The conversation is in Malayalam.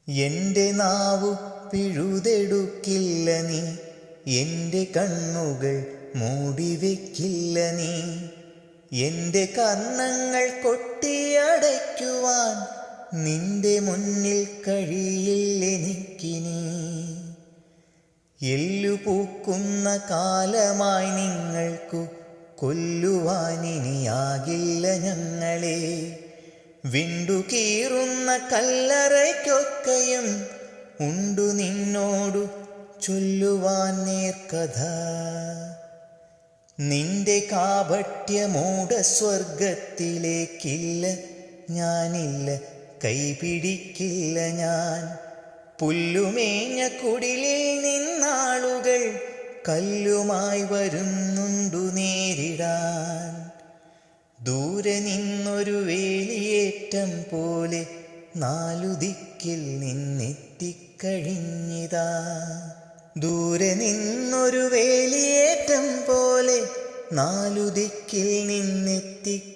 എൻ്റെ നാവു പിഴുതെടുക്കില്ല നീ, എൻ്റെ കണ്ണുകൾ മൂടിവെക്കില്ല നീ. എൻ്റെ കർണങ്ങൾ കൊട്ടിയടയ്ക്കുവാൻ നിന്റെ മുന്നിൽ കഴിയില്ലെനിക്കിനി. എല്ലുപൂക്കുന്ന കാലമായി നിങ്ങൾക്കു കൊല്ലുവാനിനിയാകില്ല ഞങ്ങളെ. വിണ്ടുകീറുന്ന കല്ലറയ്ക്കൊക്കെയും ഉണ്ടു നിന്നോടു ചൊല്ലുവാൻ നേർക്കഥ. നിന്റെ കാപട്യമൂഢ സ്വർഗത്തിലേക്കില്ല ഞാനില്ല, കൈപിടിക്കില്ല ഞാൻ. പുല്ലുമേഞ്ഞ കുടിലിൽ നിന്നാളുകൾ കല്ലുമായി വരുന്നുണ്ടു നേരിടാൻ. ദൂരെ നിന്നൊരു വേലിയേറ്റം പോലെ നാലു ദിക്കിൽ നിന്നെത്തിക്കഴിഞ്ഞിതാ. ദൂരെ നിന്നൊരു വേലിയേറ്റം പോലെ നാലു ദിക്കിൽ നിന്നെത്തിക്കഴിഞ്ഞിതാ.